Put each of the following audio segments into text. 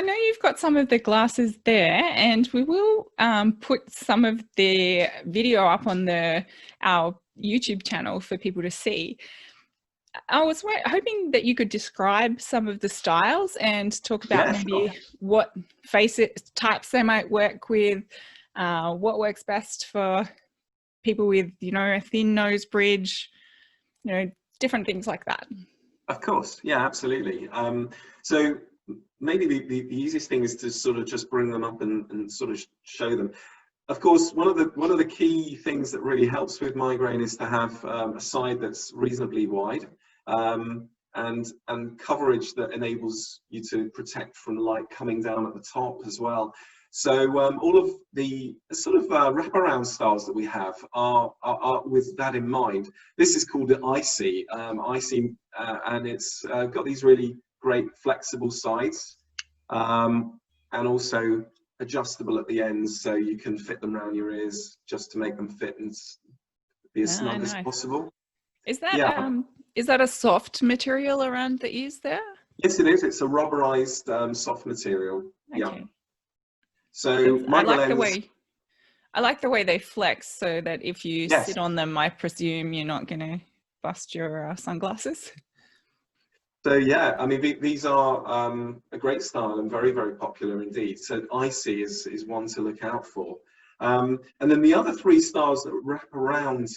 I know you've got some of the glasses there, and we will put some of the video up on our YouTube channel for people to see. I was hoping that you could describe some of the styles and talk about Yeah, sure. maybe what face types they might work with, what works best for people with, a thin nose bridge, different things like that. Of course, yeah, absolutely. So maybe the easiest thing is to sort of just bring them up and sort of show them. Of course, one of the key things that really helps with migraine is to have a side that's reasonably wide, and coverage that enables you to protect from light coming down at the top as well. So all of the sort of wraparound styles that we have are with that in mind. This is called the icy, and it's got these really great flexible sides, and also adjustable at the ends, so you can fit them around your ears just to make them fit and be as snug as possible. Is that a soft material around the ears there? Yes, it is. It's a rubberized soft material. Okay. Yeah. So I like the way they flex, so that if you sit on them, I presume you're not going to bust your sunglasses. So yeah, I mean, these are a great style and very, very popular indeed. So icy is one to look out for. And then the other three styles that wrap around,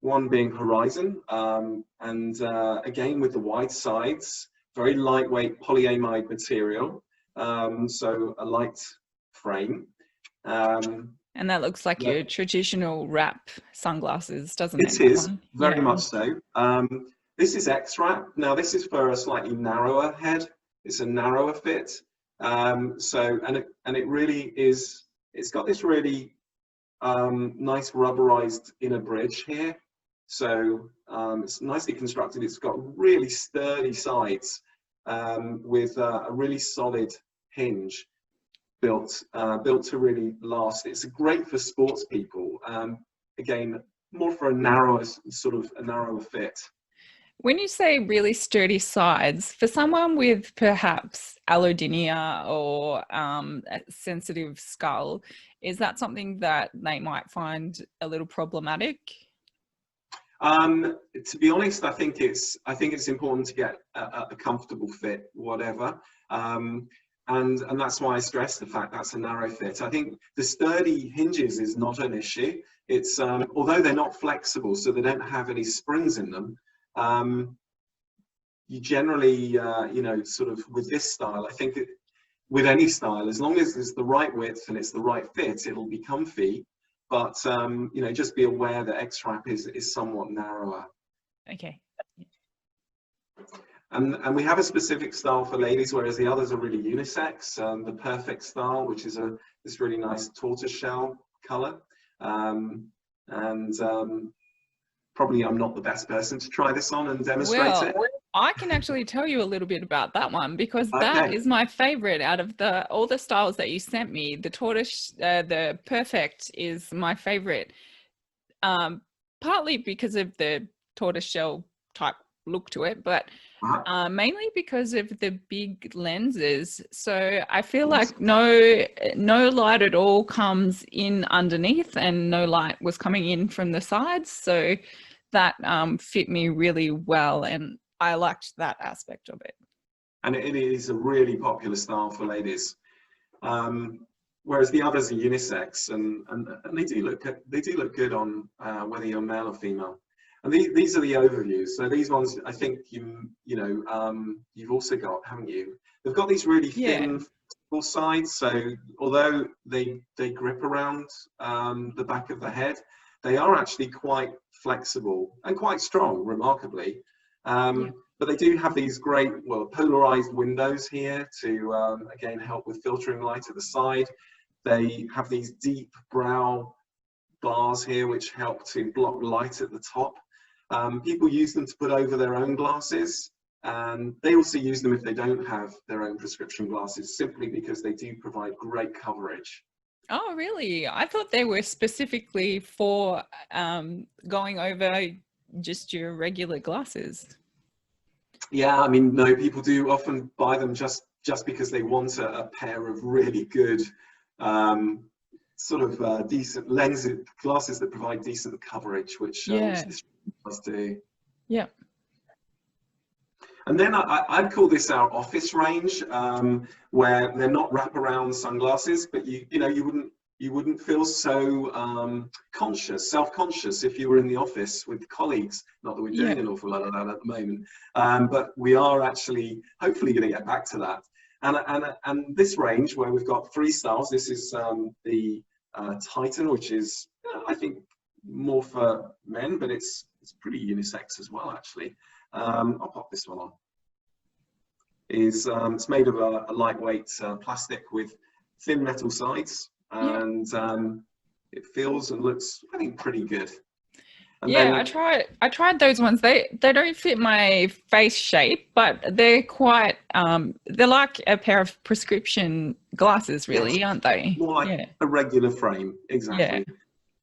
one being horizon, and again with the wide sides, very lightweight polyamide material. So a light frame. And that looks like your traditional wrap sunglasses, doesn't it? It is, very much so. This is X-wrap. Now this is for a slightly narrower head. It's a narrower fit. So it really is, it's got this really nice rubberized inner bridge here. So it's nicely constructed. It's got really sturdy sides, with a really solid hinge built to really last. It's great for sports people. Again, more for a narrower fit. When you say really sturdy sides, for someone with perhaps allodynia or a sensitive skull, is that something that they might find a little problematic? To be honest, I think it's important to get a comfortable fit, whatever. And that's why I stress the fact that's a narrow fit. I think the sturdy hinges is not an issue. It's although they're not flexible, so they don't have any springs in them. You generally, sort of with this style, I think with any style, as long as it's the right width and it's the right fit, it'll be comfy. But just be aware that X-wrap is somewhat narrower. Okay. And we have a specific style for ladies, whereas the others are really unisex. The perfect style, which is this really nice tortoiseshell color, probably I'm not the best person to try this on and demonstrate it. I can actually tell you a little bit about that one, because that is my favorite out of all the styles that you sent me. The the perfect is my favorite, partly because of the tortoiseshell type look to it, but mainly because of the big lenses. So I feel like no light at all comes in underneath, and no light was coming in from the sides. So that fit me really well, and I liked that aspect of it. And it is a really popular style for ladies, whereas the others are unisex, and they do look good on whether you're male or female. And these are the overviews. So these ones, I think you've also got, haven't you? They've got these really thin sides. So although they grip around the back of the head, they are actually quite flexible and quite strong, remarkably. But they do have these great, polarized windows here to, again, help with filtering light at the side. They have these deep brow bars here, which help to block light at the top. People use them to put over their own glasses, and they also use them if they don't have their own prescription glasses, simply because they do provide great coverage. Oh, really? I thought they were specifically for going over just your regular glasses. Yeah, I mean, no, people do often buy them just just because they want a pair of really good decent lenses, glasses that provide decent coverage, which this does do. Yeah. And then I'd call this our office range, where they're not wraparound sunglasses, but you wouldn't feel so self-conscious if you were in the office with colleagues. Not that we're doing an awful lot of that at the moment, but we are actually hopefully going to get back to that. And this range, where we've got 3 styles, this is the Titan, which is I think more for men, but it's pretty unisex as well, actually. I'll pop this one on. It's made of a lightweight plastic with thin metal sides, and it feels and looks, I think, pretty good. And I tried those ones. They don't fit my face shape, but they're quite they're like a pair of prescription glasses, really, aren't they? More like a regular frame, exactly. Yeah.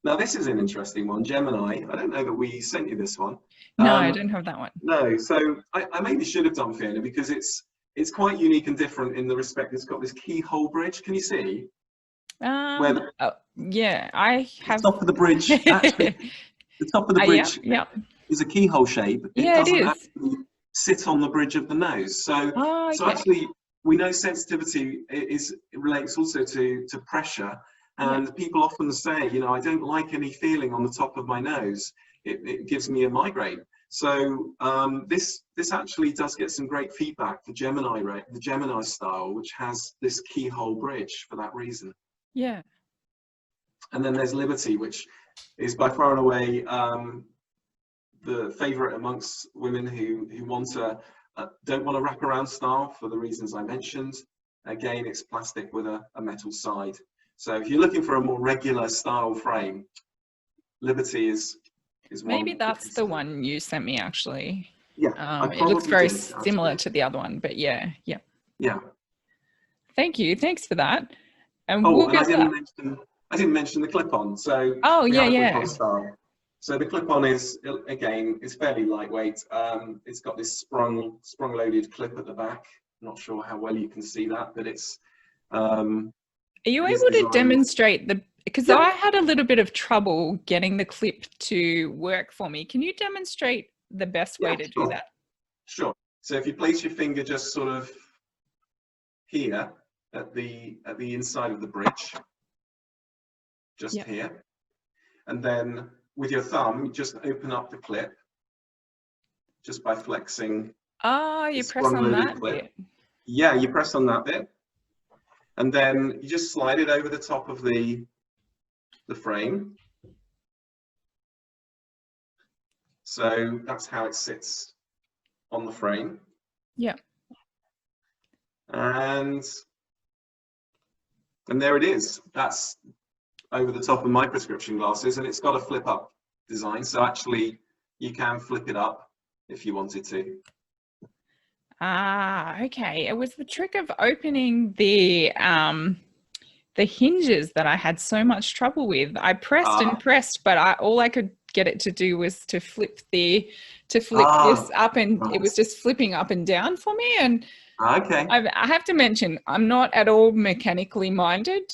Now this is an interesting one, Gemini. I don't know that we sent you this one. No, I don't have that one. No, so I maybe should have done, Fiona, because it's quite unique and different in the respect it's got this keyhole bridge. Can you see? Yeah, I have. The top of the bridge, actually, the top of the bridge is a keyhole shape. It doesn't actually sit on the bridge of the nose. So, actually, we know sensitivity relates also to pressure. And people often say, I don't like any feeling on the top of my nose. It gives me a migraine. So this actually does get some great feedback. The Gemini style, which has this keyhole bridge for that reason. Yeah. And then there's Liberty, which is by far and away the favourite amongst women who don't want a wraparound style for the reasons I mentioned. Again, it's plastic with a metal side. So if you're looking for a more regular style frame, Liberty is one. Maybe that's the one you sent me, actually. Yeah. It looks very similar to the other one, but yeah. Thank you. Thanks for that. And I didn't mention the clip-on. So style. So the clip-on is, again, it's fairly lightweight. It's got this sprung-loaded clip at the back. I'm not sure how well you can see that, but it's. Are you able to demonstrate because I had a little bit of trouble getting the clip to work for me. Can you demonstrate the best way to do that? Sure. So if you place your finger just sort of here at the inside of the bridge, just here, and then with your thumb, you just open up the clip just by flexing. You press on that bit. Yeah, you press on that bit. And then you just slide it over the top of the frame. So that's how it sits on the frame. Yeah. And there it is. That's over the top of my prescription glasses, and it's got a flip up design. So actually you can flip it up if you wanted to. Okay. It was the trick of opening the hinges that I had so much trouble with. I pressed and pressed, but all I could get it to do was to flip this up, and it was just flipping up and down for me. And I have to mention, I'm not at all mechanically minded,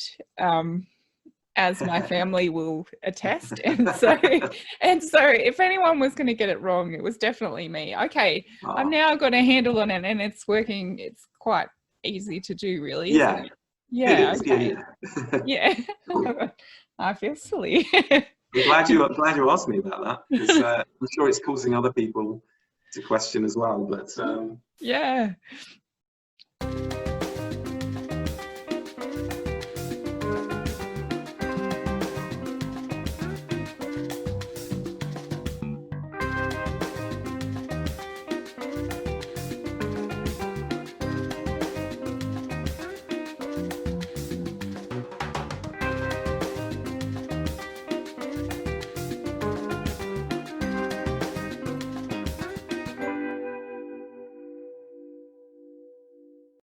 as my family will attest. And so if anyone was going to get it wrong, it was definitely me. Okay, I've now got a handle on it, and it's working. It's quite easy to do, really. Yeah. Yeah. Okay. Yeah. I feel silly. I'm glad you asked me about that, because I'm sure it's causing other people to question as well. But yeah.